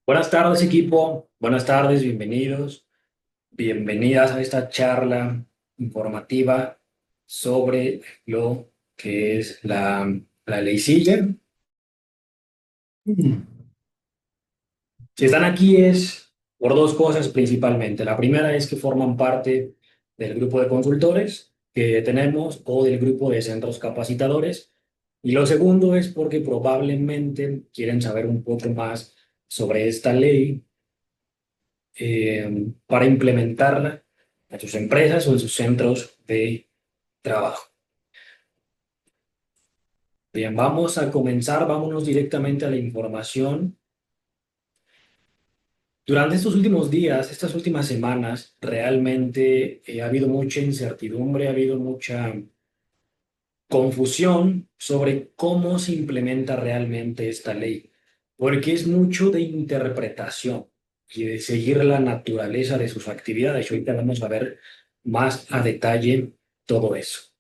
Buenas tardes, equipo. Buenas tardes, bienvenidos. Bienvenidas a esta charla informativa sobre lo que es la ley Silla. Si están aquí es por dos cosas principalmente. La primera es que forman parte del grupo de consultores que tenemos o del grupo de centros capacitadores. Y lo segundo es porque probablemente quieren saber un poco más sobre esta ley para implementarla en sus empresas o en sus centros de trabajo. Bien, vamos a comenzar, vámonos directamente a la información. Durante estos últimos días, estas últimas semanas, realmente ha habido mucha incertidumbre, ha habido mucha confusión sobre cómo se implementa realmente esta ley, porque es mucho de interpretación y de seguir la naturaleza de sus actividades. Ahorita vamos a ver más a detalle todo eso.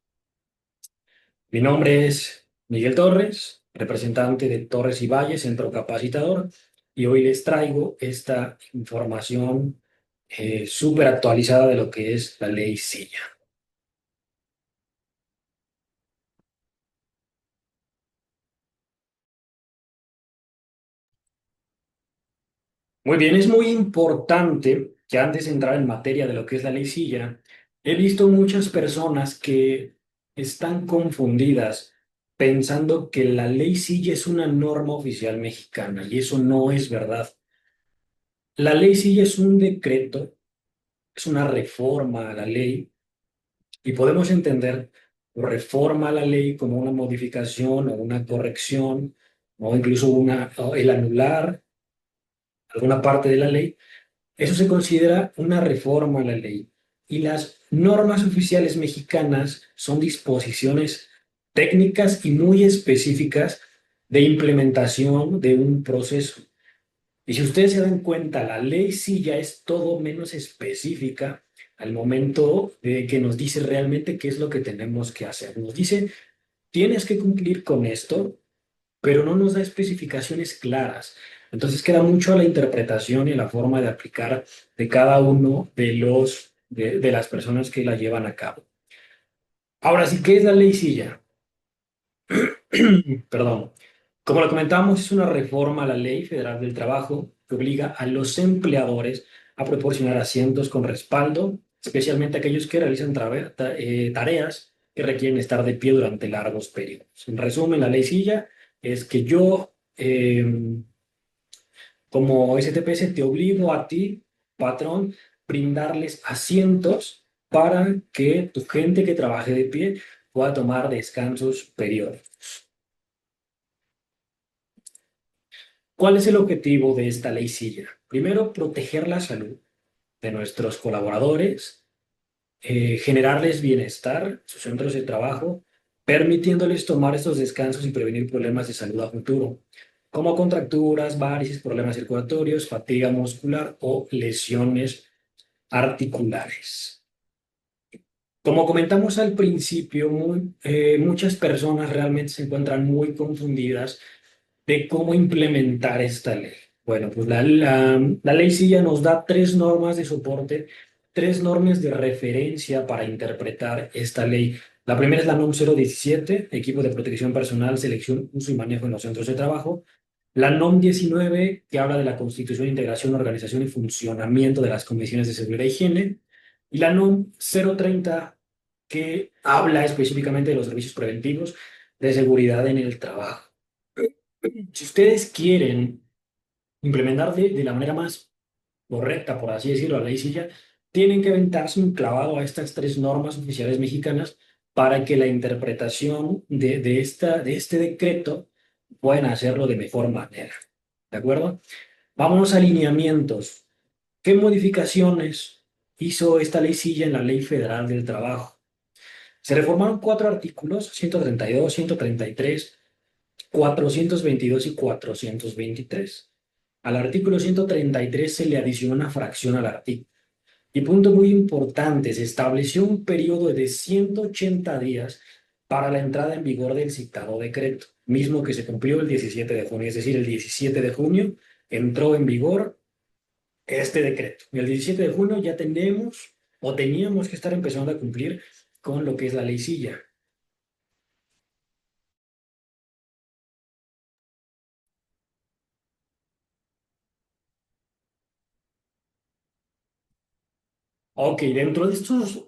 Mi nombre es Miguel Torres, representante de Torres y Valle, centro capacitador, y hoy les traigo esta información súper actualizada de lo que es la ley Silla. Muy bien, es muy importante que antes de entrar en materia de lo que es la ley Silla, he visto muchas personas que están confundidas pensando que la ley Silla es una norma oficial mexicana y eso no es verdad. La ley Silla es un decreto, es una reforma a la ley y podemos entender reforma a la ley como una modificación o una corrección o incluso o el anular alguna parte de la ley. Eso se considera una reforma a la ley. Y las normas oficiales mexicanas son disposiciones técnicas y muy específicas de implementación de un proceso. Y si ustedes se dan cuenta, la ley sí ya es todo menos específica al momento de que nos dice realmente qué es lo que tenemos que hacer. Nos dice, tienes que cumplir con esto, pero no nos da especificaciones claras. Entonces queda mucho a la interpretación y a la forma de aplicar de cada uno de las personas que la llevan a cabo. Ahora sí, ¿qué es la ley silla? Perdón. Como lo comentamos, es una reforma a la Ley Federal del Trabajo que obliga a los empleadores a proporcionar asientos con respaldo, especialmente aquellos que realizan tareas que requieren estar de pie durante largos periodos. En resumen, la ley silla es que yo, como STPS, te obligo a ti, patrón, brindarles asientos para que tu gente que trabaje de pie pueda tomar descansos periódicos. ¿Cuál es el objetivo de esta ley silla? Primero, proteger la salud de nuestros colaboradores, generarles bienestar en sus centros de trabajo, permitiéndoles tomar estos descansos y prevenir problemas de salud a futuro, como contracturas, varices, problemas circulatorios, fatiga muscular o lesiones articulares. Como comentamos al principio, muchas personas realmente se encuentran muy confundidas de cómo implementar esta ley. Bueno, pues la ley sí ya nos da tres normas de soporte, tres normas de referencia para interpretar esta ley. La primera es la NOM 017, Equipo de Protección Personal, Selección, Uso y Manejo en los Centros de Trabajo. La NOM 19, que habla de la constitución, integración, organización y funcionamiento de las comisiones de seguridad e higiene. Y la NOM 030, que habla específicamente de los servicios preventivos de seguridad en el trabajo. Si ustedes quieren implementar de la manera más correcta, por así decirlo, la ley silla, tienen que aventarse un clavado a estas tres normas oficiales mexicanas para que la interpretación de este decreto puedan hacerlo de mejor manera. ¿De acuerdo? Vámonos a alineamientos. ¿Qué modificaciones hizo esta ley silla en la Ley Federal del Trabajo? Se reformaron cuatro artículos, 132, 133, 422 y 423. Al artículo 133 se le adicionó una fracción al artículo. Y punto muy importante, se estableció un periodo de 180 días para la entrada en vigor del citado decreto, mismo que se cumplió el 17 de junio, es decir, el 17 de junio entró en vigor este decreto. El 17 de junio ya tenemos o teníamos que estar empezando a cumplir con lo que es la ley Silla. Ok, dentro de estos,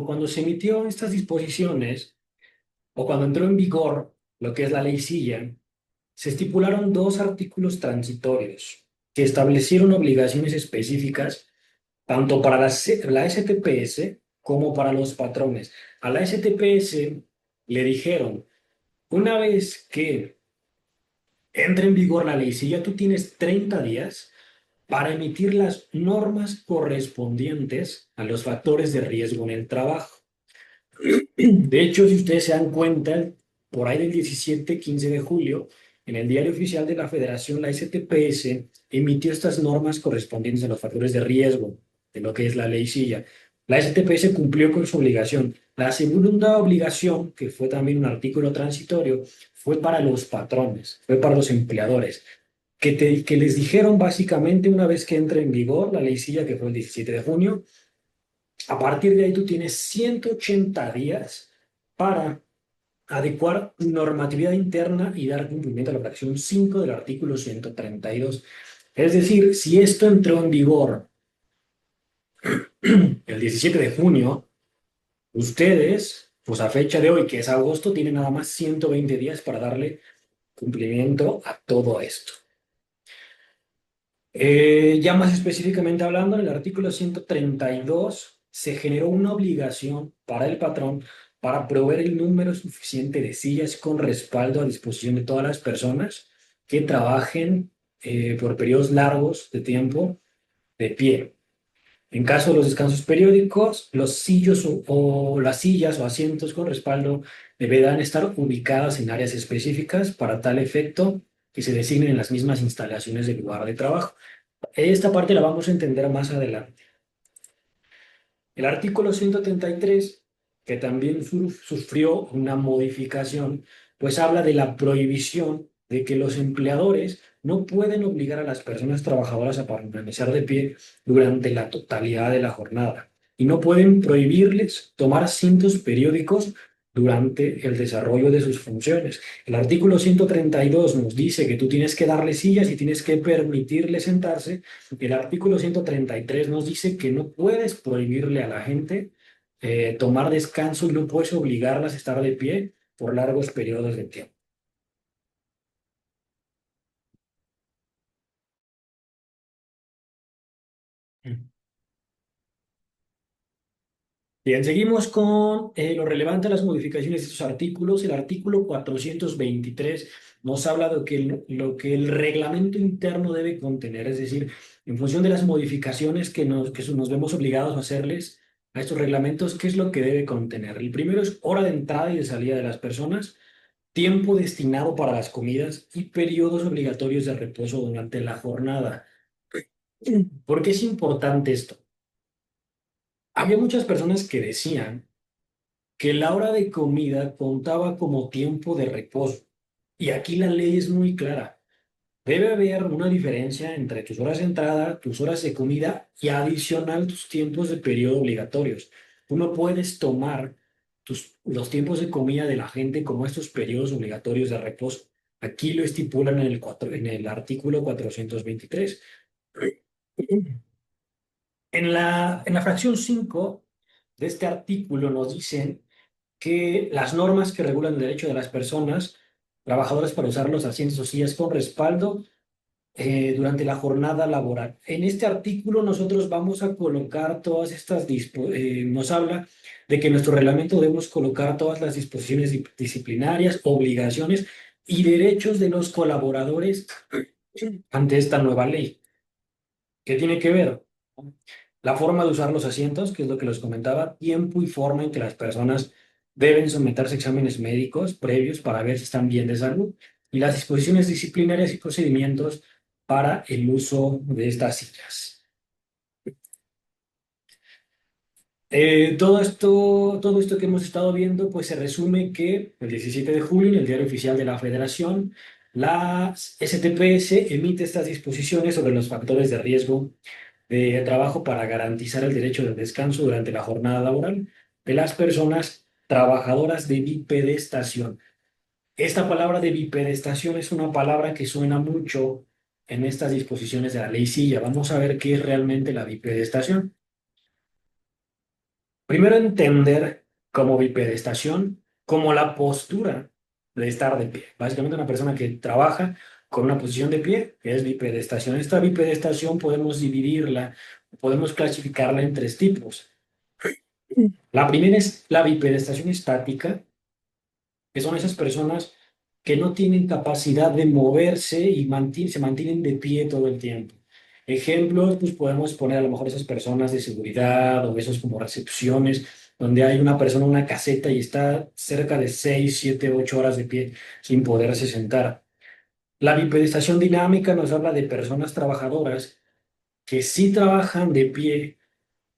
cuando se emitió estas disposiciones o cuando entró en vigor lo que es la ley Silla, se estipularon dos artículos transitorios que establecieron obligaciones específicas tanto para la STPS como para los patrones. A la STPS le dijeron, una vez que entre en vigor la ley, si ya tú tienes 30 días para emitir las normas correspondientes a los factores de riesgo en el trabajo. De hecho, si ustedes se dan cuenta, por ahí del 17-15 de julio, en el Diario Oficial de la Federación, la STPS emitió estas normas correspondientes a los factores de riesgo de lo que es la ley Silla. La STPS cumplió con su obligación. La segunda obligación, que fue también un artículo transitorio, fue para los patrones, fue para los empleadores, que les dijeron básicamente una vez que entre en vigor la ley Silla, que fue el 17 de junio, a partir de ahí tú tienes 180 días para adecuar normatividad interna y dar cumplimiento a la fracción 5 del artículo 132. Es decir, si esto entró en vigor el 17 de junio, ustedes, pues a fecha de hoy, que es agosto, tienen nada más 120 días para darle cumplimiento a todo esto. Ya más específicamente hablando, en el artículo 132 se generó una obligación para el patrón para proveer el número suficiente de sillas con respaldo a disposición de todas las personas que trabajen por periodos largos de tiempo de pie. En caso de los descansos periódicos, los sillos o las sillas o asientos con respaldo deberán estar ubicadas en áreas específicas para tal efecto que se designen en las mismas instalaciones del lugar de trabajo. Esta parte la vamos a entender más adelante. El artículo 133, que también sufrió una modificación, pues habla de la prohibición de que los empleadores no pueden obligar a las personas trabajadoras a permanecer de pie durante la totalidad de la jornada y no pueden prohibirles tomar asientos periódicos durante el desarrollo de sus funciones. El artículo 132 nos dice que tú tienes que darle sillas y tienes que permitirle sentarse. El artículo 133 nos dice que no puedes prohibirle a la gente tomar descanso y no puedes obligarlas a estar de pie por largos periodos de tiempo. Bien, seguimos con lo relevante a las modificaciones de estos artículos. El artículo 423 nos habla de lo que el reglamento interno debe contener, es decir, en función de las modificaciones que nos vemos obligados a hacerles a estos reglamentos, ¿qué es lo que debe contener? El primero es hora de entrada y de salida de las personas, tiempo destinado para las comidas y periodos obligatorios de reposo durante la jornada. ¿Por qué es importante esto? Había muchas personas que decían que la hora de comida contaba como tiempo de reposo. Y aquí la ley es muy clara. Debe haber una diferencia entre tus horas de entrada, tus horas de comida y adicional tus tiempos de periodo obligatorios. Tú no puedes tomar los tiempos de comida de la gente como estos periodos obligatorios de reposo. Aquí lo estipulan en el artículo 423. En la fracción 5 de este artículo nos dicen que las normas que regulan el derecho de las personas trabajadoras para usar los asientos o sillas con respaldo durante la jornada laboral. En este artículo nosotros vamos a colocar todas estas nos habla de que en nuestro reglamento debemos colocar todas las disposiciones disciplinarias, obligaciones y derechos de los colaboradores ante esta nueva ley. ¿Qué tiene que ver? La forma de usar los asientos, que es lo que les comentaba, tiempo y forma en que las personas deben someterse a exámenes médicos previos para ver si están bien de salud, y las disposiciones disciplinarias y procedimientos para el uso de estas sillas. Todo esto que hemos estado viendo, pues se resume que el 17 de julio en el Diario Oficial de la Federación La STPS emite estas disposiciones sobre los factores de riesgo de trabajo para garantizar el derecho del descanso durante la jornada laboral de las personas trabajadoras de bipedestación. Esta palabra de bipedestación es una palabra que suena mucho en estas disposiciones de la ley Silla. Vamos a ver qué es realmente la bipedestación. Primero, entender como bipedestación, como la postura de estar de pie. Básicamente una persona que trabaja con una posición de pie, que es bipedestación. Esta bipedestación podemos dividirla, podemos clasificarla en tres tipos. La primera es la bipedestación estática, que son esas personas que no tienen capacidad de moverse y se mantienen de pie todo el tiempo. Ejemplos, pues podemos poner a lo mejor esas personas de seguridad o esos como recepciones, donde hay una persona en una caseta y está cerca de 6 7 8 horas de pie sin poderse sentar. La bipedestación dinámica nos habla de personas trabajadoras que sí trabajan de pie,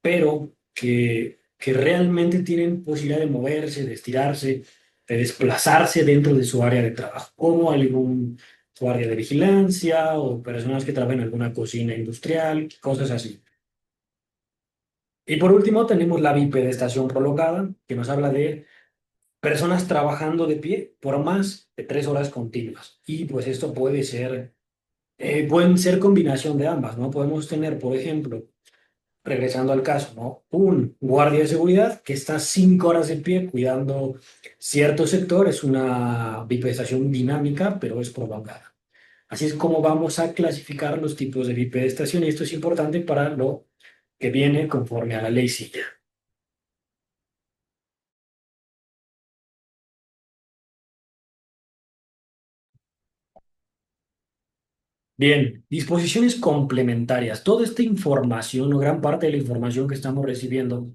pero que realmente tienen posibilidad de moverse, de estirarse, de desplazarse dentro de su área de trabajo, como algún guardia de vigilancia o personas que trabajan en alguna cocina industrial, cosas así. Y por último tenemos la bipedestación prolongada, que nos habla de personas trabajando de pie por más de 3 horas continuas. Y pues esto pueden ser combinación de ambas, ¿no? Podemos tener, por ejemplo, regresando al caso, ¿no? Un guardia de seguridad que está 5 horas de pie cuidando cierto sector, es una bipedestación dinámica, pero es prolongada. Así es como vamos a clasificar los tipos de bipedestación y esto es importante para lo que viene conforme a la ley SIGA. Bien, disposiciones complementarias. Toda esta información o gran parte de la información que estamos recibiendo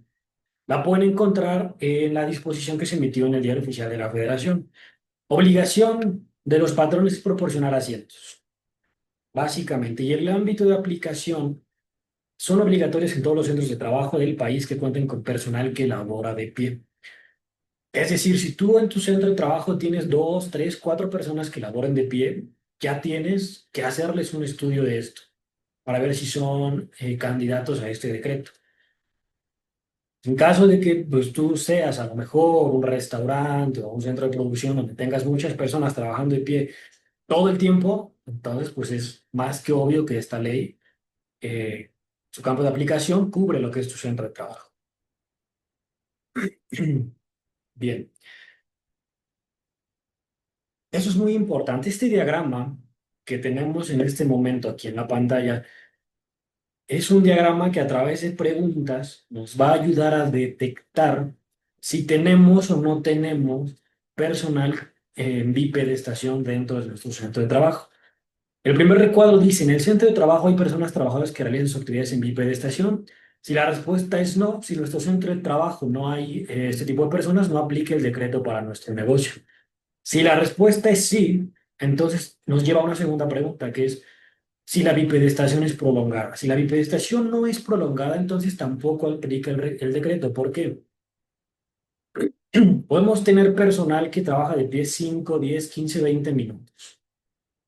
la pueden encontrar en la disposición que se emitió en el Diario Oficial de la Federación. Obligación de los patrones es proporcionar asientos, básicamente. Y el ámbito de aplicación son obligatorios en todos los centros de trabajo del país que cuenten con personal que labora de pie. Es decir, si tú en tu centro de trabajo tienes dos, tres, cuatro personas que laboren de pie, ya tienes que hacerles un estudio de esto para ver si son candidatos a este decreto. En caso de que pues, tú seas a lo mejor un restaurante o un centro de producción donde tengas muchas personas trabajando de pie todo el tiempo, entonces pues es más que obvio que esta ley, su campo de aplicación cubre lo que es tu centro de trabajo. Bien, eso es muy importante. Este diagrama que tenemos en este momento aquí en la pantalla es un diagrama que a través de preguntas nos va a ayudar a detectar si tenemos o no tenemos personal en bipedestación dentro de nuestro centro de trabajo. El primer recuadro dice, en el centro de trabajo hay personas trabajadoras que realizan sus actividades en bipedestación. Si la respuesta es no, si en nuestro centro de trabajo no hay este tipo de personas, no aplique el decreto para nuestro negocio. Si la respuesta es sí, entonces nos lleva a una segunda pregunta, que es si la bipedestación es prolongada. Si la bipedestación no es prolongada, entonces tampoco aplica el decreto. ¿Por qué? Podemos tener personal que trabaja de pie 5, 10, 15, 20 minutos.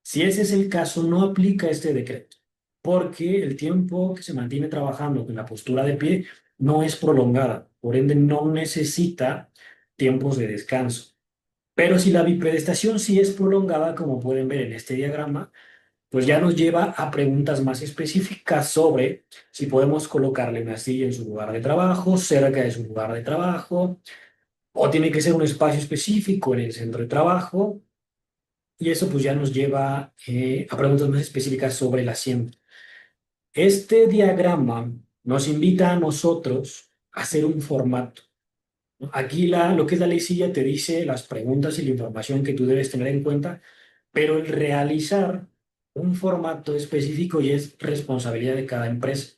Si ese es el caso, no aplica este decreto, porque el tiempo que se mantiene trabajando en la postura de pie no es prolongada, por ende no necesita tiempos de descanso. Pero si la bipedestación sí es prolongada, como pueden ver en este diagrama, pues ya nos lleva a preguntas más específicas sobre si podemos colocarle una silla en su lugar de trabajo, cerca de su lugar de trabajo, o tiene que ser un espacio específico en el centro de trabajo, y eso pues ya nos lleva a preguntas más específicas sobre el asiento. Este diagrama nos invita a nosotros a hacer un formato. Aquí lo que es la ley silla te dice las preguntas y la información que tú debes tener en cuenta, pero el realizar un formato específico ya es responsabilidad de cada empresa.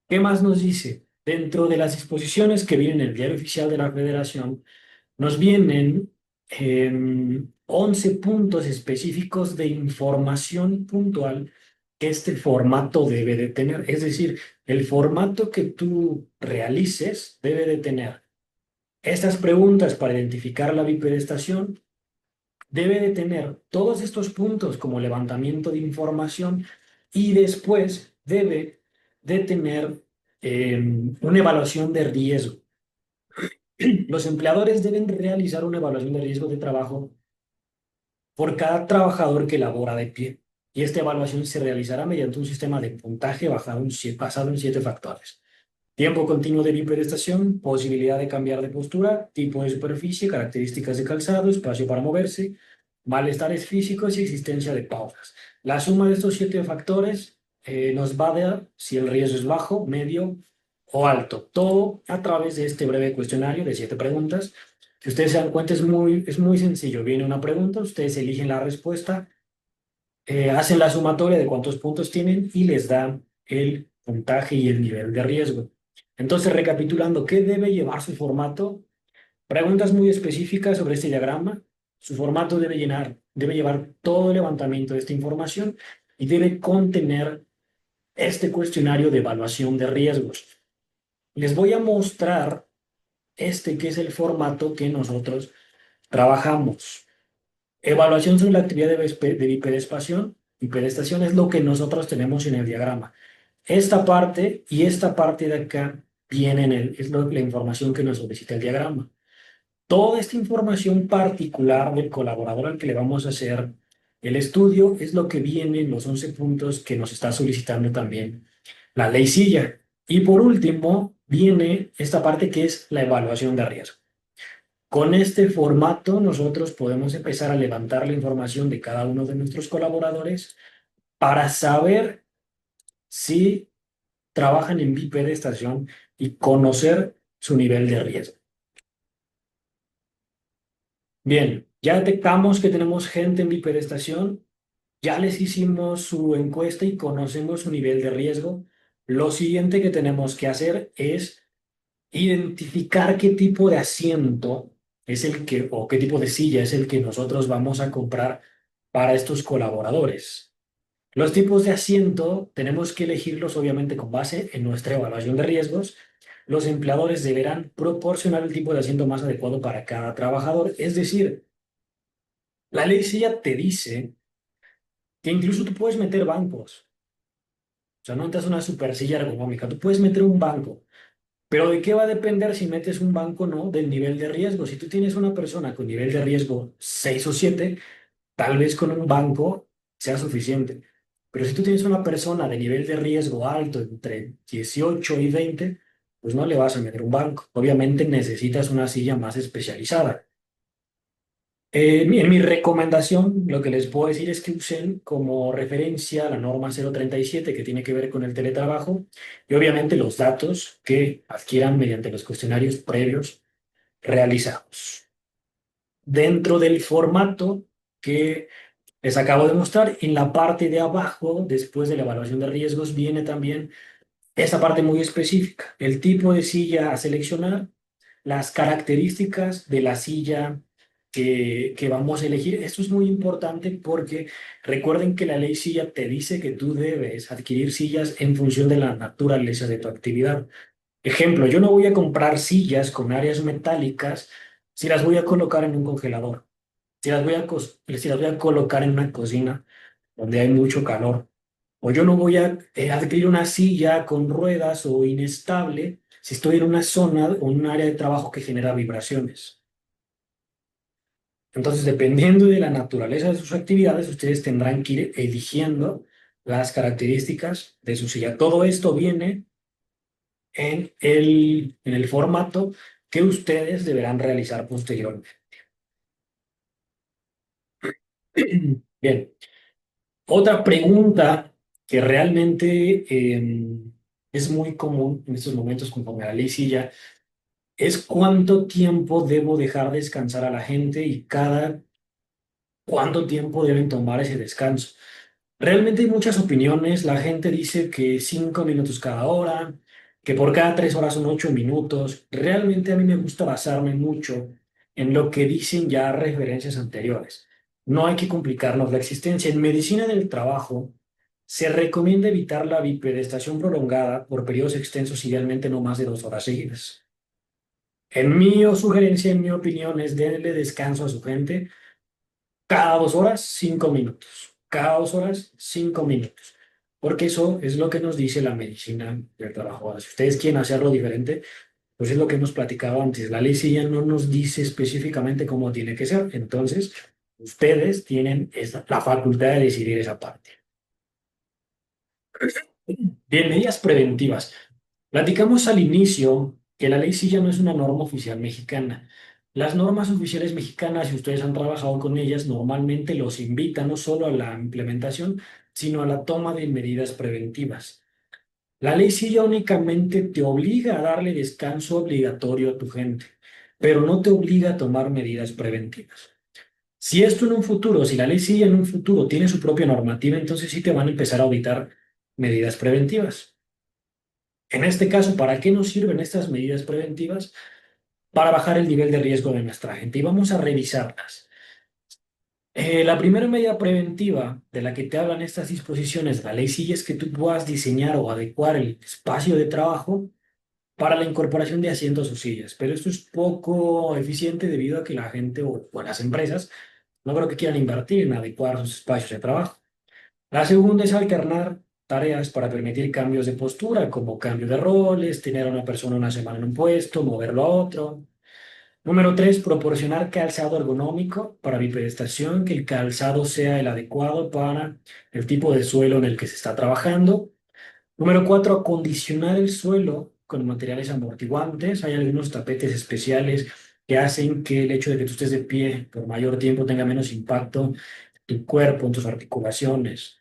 ¿Qué más nos dice? Dentro de las disposiciones que vienen en el Diario Oficial de la Federación, nos vienen 11 puntos específicos de información puntual que este formato debe de tener. Es decir, el formato que tú realices debe de tener estas preguntas para identificar la bipedestación, debe de tener todos estos puntos como levantamiento de información y después debe de tener una evaluación de riesgo. Los empleadores deben realizar una evaluación de riesgo de trabajo por cada trabajador que labora de pie. Y esta evaluación se realizará mediante un sistema de puntaje basado en 7 factores. Tiempo continuo de bipedestación, posibilidad de cambiar de postura, tipo de superficie, características de calzado, espacio para moverse, malestares físicos y existencia de pausas. La suma de estos 7 factores nos va a dar si el riesgo es bajo, medio o alto. Todo a través de este breve cuestionario de 7 preguntas. Si ustedes se dan cuenta, es muy sencillo. Viene una pregunta, ustedes eligen la respuesta, hacen la sumatoria de cuántos puntos tienen y les dan el puntaje y el nivel de riesgo. Entonces, recapitulando, ¿qué debe llevar su formato? Preguntas muy específicas sobre este diagrama. Su formato debe llevar todo el levantamiento de esta información y debe contener este cuestionario de evaluación de riesgos. Les voy a mostrar este que es el formato que nosotros trabajamos. Evaluación sobre la actividad de bipedestación. Bipedestación es lo que nosotros tenemos en el diagrama. Esta parte y esta parte de acá la información que nos solicita el diagrama. Toda esta información particular del colaborador al que le vamos a hacer el estudio es lo que viene en los 11 puntos que nos está solicitando también la ley Silla. Y por último, viene esta parte que es la evaluación de riesgo. Con este formato, nosotros podemos empezar a levantar la información de cada uno de nuestros colaboradores para saber si trabajan en bipedestación y conocer su nivel de riesgo. Bien, ya detectamos que tenemos gente en bipedestación, ya les hicimos su encuesta y conocemos su nivel de riesgo. Lo siguiente que tenemos que hacer es identificar qué tipo de asiento es el que, o qué tipo de silla es el que nosotros vamos a comprar para estos colaboradores. Los tipos de asiento tenemos que elegirlos obviamente con base en nuestra evaluación de riesgos. Los empleadores deberán proporcionar el tipo de asiento más adecuado para cada trabajador. Es decir, la ley silla te dice que incluso tú puedes meter bancos. O sea, no necesitas una super silla ergonómica, tú puedes meter un banco. Pero ¿de qué va a depender si metes un banco o no? Del nivel de riesgo. Si tú tienes una persona con nivel de riesgo 6 o 7, tal vez con un banco sea suficiente. Pero si tú tienes una persona de nivel de riesgo alto, entre 18 y 20, pues no le vas a meter un banco. Obviamente necesitas una silla más especializada. En mi recomendación, lo que les puedo decir es que usen como referencia la norma 037 que tiene que ver con el teletrabajo y obviamente los datos que adquieran mediante los cuestionarios previos realizados. Dentro del formato que les acabo de mostrar, en la parte de abajo, después de la evaluación de riesgos, viene también esta parte muy específica, el tipo de silla a seleccionar, las características de la silla que vamos a elegir. Esto es muy importante porque recuerden que la ley silla te dice que tú debes adquirir sillas en función de la naturaleza de tu actividad. Ejemplo, yo no voy a comprar sillas con áreas metálicas si las voy a colocar en un congelador, si las voy a colocar en una cocina donde hay mucho calor. O yo no voy a adquirir una silla con ruedas o inestable si estoy en una zona o un área de trabajo que genera vibraciones. Entonces, dependiendo de la naturaleza de sus actividades, ustedes tendrán que ir eligiendo las características de su silla. Todo esto viene en el formato que ustedes deberán realizar posteriormente. Bien, otra pregunta que realmente es muy común en estos momentos conforme a la ley Silla es cuánto tiempo debo dejar descansar a la gente y cada cuánto tiempo deben tomar ese descanso. Realmente hay muchas opiniones. La gente dice que 5 minutos cada hora, que por cada 3 horas son 8 minutos. Realmente a mí me gusta basarme mucho en lo que dicen ya referencias anteriores. No hay que complicarnos la existencia. En medicina del trabajo se recomienda evitar la bipedestación prolongada por periodos extensos, idealmente no más de 2 horas seguidas. En mi sugerencia, en mi opinión, es darle descanso a su gente Cada 2 horas, 5 minutos. Cada 2 horas, 5 minutos. Porque eso es lo que nos dice la medicina del trabajo. Ahora, si ustedes quieren hacerlo diferente, pues es lo que hemos platicado antes. La ley sí ya no nos dice específicamente cómo tiene que ser. Entonces, ustedes tienen la facultad de decidir esa parte. Bien, medidas preventivas. Platicamos al inicio que la ley silla no es una norma oficial mexicana. Las normas oficiales mexicanas, si ustedes han trabajado con ellas, normalmente los invitan no solo a la implementación, sino a la toma de medidas preventivas. La ley silla únicamente te obliga a darle descanso obligatorio a tu gente, pero no te obliga a tomar medidas preventivas. Si esto en un futuro, si la ley silla en un futuro tiene su propia normativa, entonces sí te van a empezar a auditar medidas preventivas. En este caso, ¿para qué nos sirven estas medidas preventivas? Para bajar el nivel de riesgo de nuestra gente. Y vamos a revisarlas. La primera medida preventiva de la que te hablan estas disposiciones de la ley sí es que tú puedas diseñar o adecuar el espacio de trabajo para la incorporación de asientos o sillas. Pero esto es poco eficiente debido a que la gente o las empresas no creo que quieran invertir en adecuar sus espacios de trabajo. La segunda es alternar tareas para permitir cambios de postura, como cambio de roles, tener a una persona una semana en un puesto, moverlo a otro. Número tres, proporcionar calzado ergonómico para bipedestación, que el calzado sea el adecuado para el tipo de suelo en el que se está trabajando. Número cuatro, acondicionar el suelo con materiales amortiguantes. Hay algunos tapetes especiales que hacen que el hecho de que tú estés de pie por mayor tiempo tenga menos impacto en tu cuerpo, en tus articulaciones.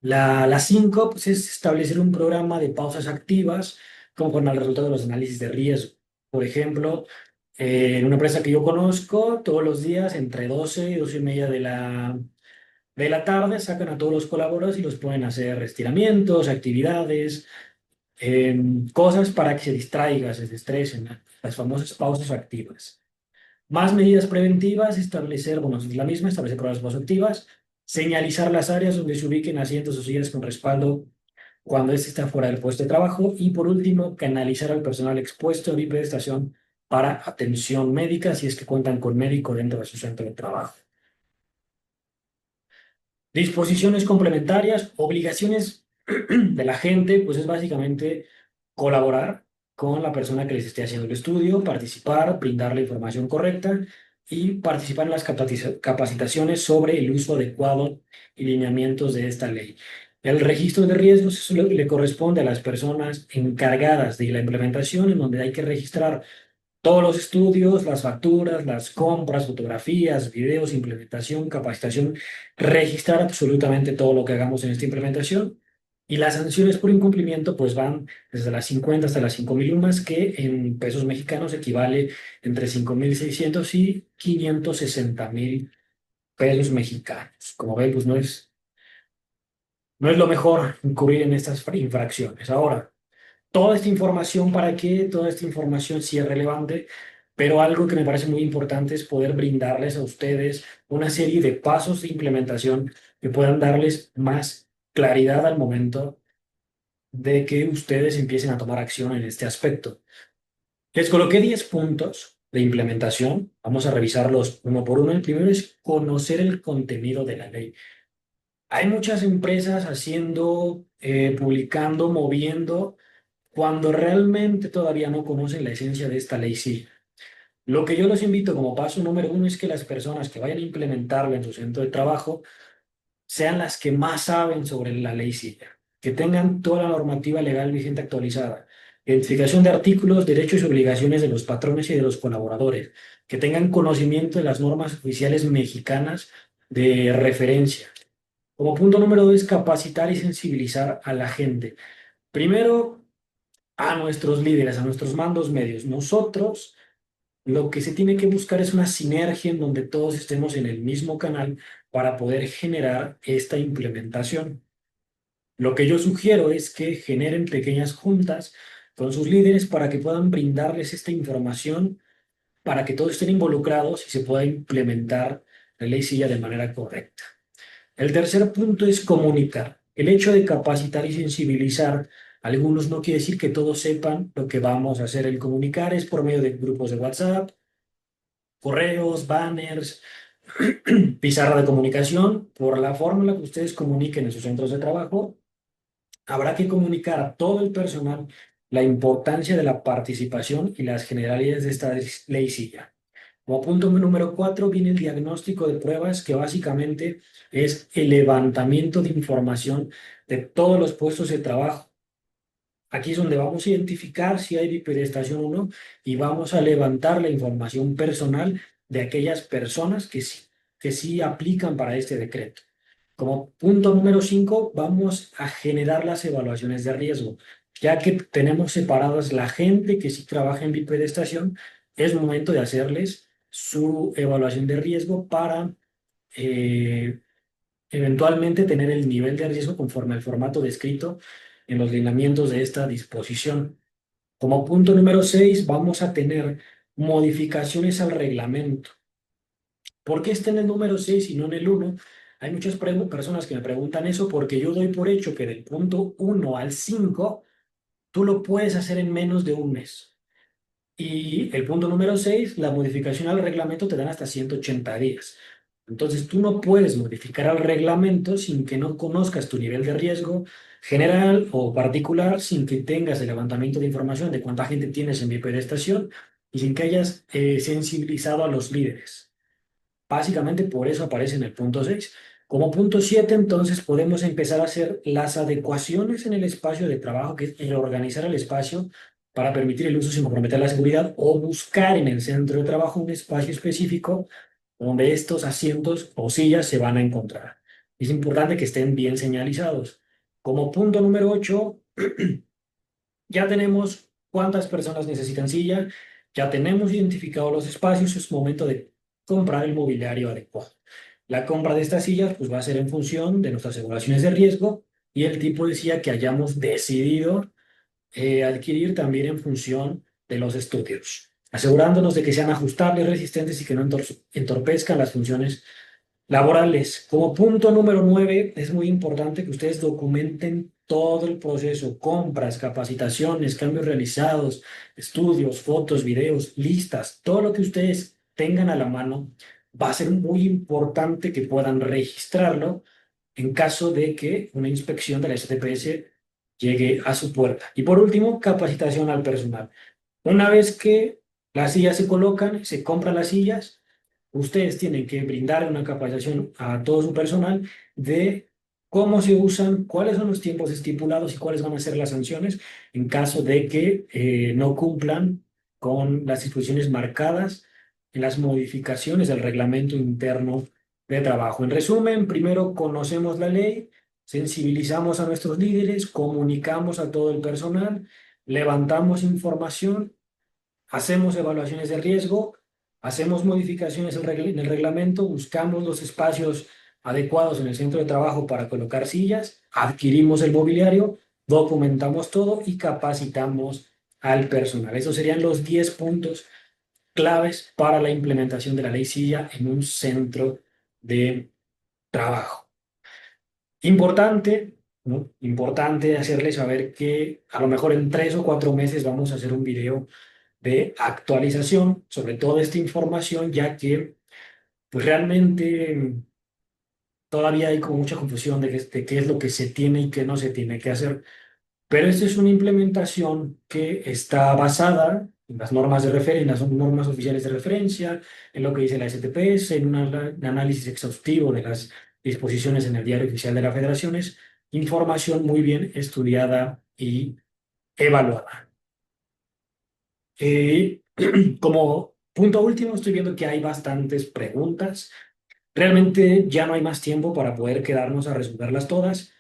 La cinco, pues, es establecer un programa de pausas activas conforme al resultado de los análisis de riesgo. Por ejemplo, en una empresa que yo conozco, todos los días entre 12 y 12:30 de la tarde sacan a todos los colaboradores y los ponen a hacer estiramientos, actividades, cosas para que se distraigan, se desestresen, ¿no? Las famosas pausas activas. Más medidas preventivas, establecer, bueno, es la misma, establecer programas más activas, señalizar las áreas donde se ubiquen asientos o sillas con respaldo cuando éste está fuera del puesto de trabajo y por último, canalizar al personal expuesto en estación para atención médica si es que cuentan con médico dentro de su centro de trabajo. Disposiciones complementarias, obligaciones de la gente, pues es básicamente colaborar con la persona que les esté haciendo el estudio, participar, brindar la información correcta y participar en las capacitaciones sobre el uso adecuado y lineamientos de esta ley. El registro de riesgos eso le corresponde a las personas encargadas de la implementación, en donde hay que registrar todos los estudios, las facturas, las compras, fotografías, videos, implementación, capacitación, registrar absolutamente todo lo que hagamos en esta implementación. Y las sanciones por incumplimiento pues van desde las 50 hasta las 5.000 UMAS, que en pesos mexicanos equivale entre 5.600 y 560.000 pesos mexicanos. Como ven, pues no es lo mejor incurrir en estas infracciones. Ahora, toda esta información, ¿para qué? Toda esta información sí es relevante, pero algo que me parece muy importante es poder brindarles a ustedes una serie de pasos de implementación que puedan darles más claridad al momento de que ustedes empiecen a tomar acción en este aspecto. Les coloqué 10 puntos de implementación. Vamos a revisarlos uno por uno. El primero es conocer el contenido de la ley. Hay muchas empresas haciendo, publicando, moviendo cuando realmente todavía no conocen la esencia de esta ley sí. Lo que yo los invito como paso número uno es que las personas que vayan a implementarla en su centro de trabajo sean las que más saben sobre la ley sí, que tengan toda la normativa legal vigente actualizada, identificación de artículos, derechos y obligaciones de los patrones y de los colaboradores, que tengan conocimiento de las normas oficiales mexicanas de referencia. Como punto número dos es capacitar y sensibilizar a la gente. Primero, a nuestros líderes, a nuestros mandos medios. Nosotros lo que se tiene que buscar es una sinergia en donde todos estemos en el mismo canal para poder generar esta implementación. Lo que yo sugiero es que generen pequeñas juntas con sus líderes para que puedan brindarles esta información, para que todos estén involucrados y se pueda implementar la ley silla de manera correcta. El tercer punto es comunicar. El hecho de capacitar y sensibilizar a algunos no quiere decir que todos sepan lo que vamos a hacer. El comunicar es por medio de grupos de WhatsApp, correos, banners, pizarra de comunicación. Por la forma en la que ustedes comuniquen en sus centros de trabajo, habrá que comunicar a todo el personal la importancia de la participación y las generalidades de esta ley silla. Como punto número 4 viene el diagnóstico de pruebas, que básicamente es el levantamiento de información de todos los puestos de trabajo. Aquí es donde vamos a identificar si hay bipedestación o no y vamos a levantar la información personal de aquellas personas que sí aplican para este decreto. Como punto número 5 vamos a generar las evaluaciones de riesgo. Ya que tenemos separadas la gente que sí trabaja en bipedestación, es momento de hacerles su evaluación de riesgo para eh, eventualmente tener el nivel de riesgo conforme al formato descrito en los lineamientos de esta disposición. Como punto número 6 vamos a tener modificaciones al reglamento. ¿Por qué está en el número 6 y no en el 1? Hay muchas personas que me preguntan eso porque yo doy por hecho que del punto 1 al 5 tú lo puedes hacer en menos de un mes. Y el punto número 6, la modificación al reglamento te dan hasta 180 días. Entonces, tú no puedes modificar al reglamento sin que no conozcas tu nivel de riesgo general o particular, sin que tengas el levantamiento de información de cuánta gente tienes en bipedestación y sin que hayas sensibilizado a los líderes. Básicamente por eso aparece en el punto 6. Como punto 7, entonces podemos empezar a hacer las adecuaciones en el espacio de trabajo, que es reorganizar el espacio para permitir el uso sin comprometer la seguridad o buscar en el centro de trabajo un espacio específico donde estos asientos o sillas se van a encontrar. Es importante que estén bien señalizados. Como punto número 8, ya tenemos cuántas personas necesitan silla, ya tenemos identificados los espacios, es momento de comprar el mobiliario adecuado. La compra de estas sillas pues, va a ser en función de nuestras aseguraciones de riesgo y el tipo de silla que hayamos decidido adquirir también en función de los estudios, asegurándonos de que sean ajustables, resistentes y que no entorpezcan las funciones laborales. Como punto número 9, es muy importante que ustedes documenten todo el proceso, compras, capacitaciones, cambios realizados, estudios, fotos, videos, listas, todo lo que ustedes tengan a la mano. Va a ser muy importante que puedan registrarlo en caso de que una inspección de la STPS llegue a su puerta. Y por último, capacitación al personal. Una vez que las sillas se colocan, se compran las sillas, ustedes tienen que brindar una capacitación a todo su personal de cómo se usan, cuáles son los tiempos estipulados y cuáles van a ser las sanciones en caso de que no cumplan con las disposiciones marcadas en las modificaciones del reglamento interno de trabajo. En resumen, primero conocemos la ley, sensibilizamos a nuestros líderes, comunicamos a todo el personal, levantamos información, hacemos evaluaciones de riesgo, hacemos modificaciones en el reglamento, buscamos los espacios adecuados en el centro de trabajo para colocar sillas, adquirimos el mobiliario, documentamos todo y capacitamos al personal. Esos serían los 10 puntos claves para la implementación de la ley silla en un centro de trabajo. Importante, ¿no? Importante hacerles saber que a lo mejor en 3 o 4 meses vamos a hacer un video de actualización sobre toda esta información, ya que pues realmente todavía hay como mucha confusión de qué es lo que se tiene y qué no se tiene que hacer. Pero esta es una implementación que está basada en las normas de referencia, en las normas oficiales de referencia, en lo que dice la STPS, en un análisis exhaustivo de las disposiciones en el Diario Oficial de la Federación. Es información muy bien estudiada y evaluada. Eh, Como punto último, estoy viendo que hay bastantes preguntas. Realmente ya no hay más tiempo para poder quedarnos a resolverlas todas,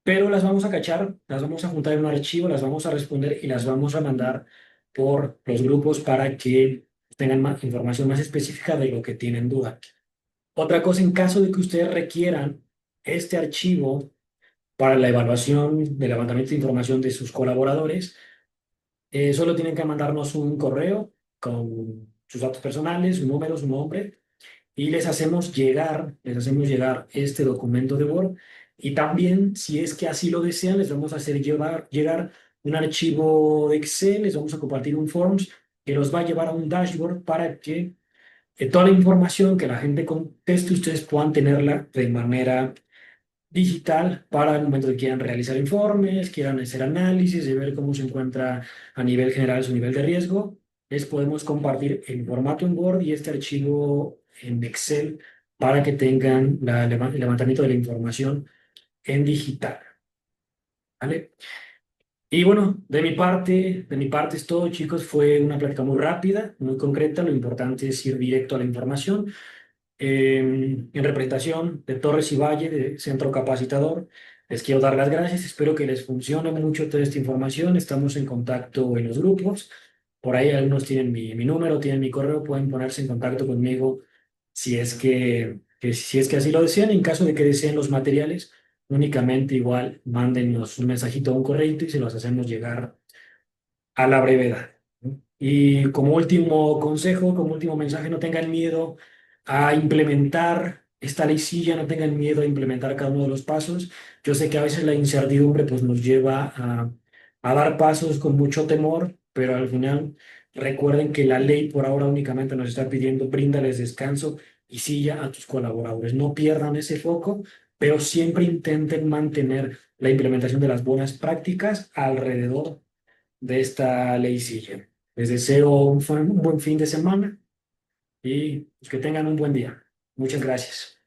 pero las vamos a cachar, las vamos a juntar en un archivo, las vamos a responder y las vamos a mandar por los grupos para que tengan más información más específica de lo que tienen duda. Otra cosa, en caso de que ustedes requieran este archivo para la evaluación del levantamiento de información de sus colaboradores, solo tienen que mandarnos un correo con sus datos personales, su número, su nombre, y les hacemos llegar este documento de Word. Y también, si es que así lo desean, les vamos a hacer llegar un archivo de Excel, les vamos a compartir un Forms que los va a llevar a un dashboard para que toda la información que la gente conteste, ustedes puedan tenerla de manera digital para el momento que quieran realizar informes, quieran hacer análisis, de ver cómo se encuentra a nivel general su nivel de riesgo. Les podemos compartir el formato en Word y este archivo en Excel para que tengan el levantamiento de la información en digital, ¿vale? Y bueno, de mi parte es todo, chicos. Fue una plática muy rápida, muy concreta. Lo importante es ir directo a la información. En representación de Torres y Valle, de Centro Capacitador, les quiero dar las gracias. Espero que les funcione mucho toda esta información. Estamos en contacto en los grupos. Por ahí algunos tienen mi número, tienen mi correo, pueden ponerse en contacto conmigo si es que así lo desean. En caso de que deseen los materiales, únicamente igual mándenos un mensajito o un correo y se los hacemos llegar a la brevedad, ¿no? Y como último consejo, como último mensaje, no tengan miedo a implementar esta leysilla, no tengan miedo a implementar cada uno de los pasos. Yo sé que a veces la incertidumbre pues, nos lleva a dar pasos con mucho temor, pero al final recuerden que la ley por ahora únicamente nos está pidiendo bríndales descanso y silla a tus colaboradores. No pierdan ese foco, pero siempre intenten mantener la implementación de las buenas prácticas alrededor de esta leycilla. Les deseo un buen fin de semana y pues, que tengan un buen día. Muchas gracias.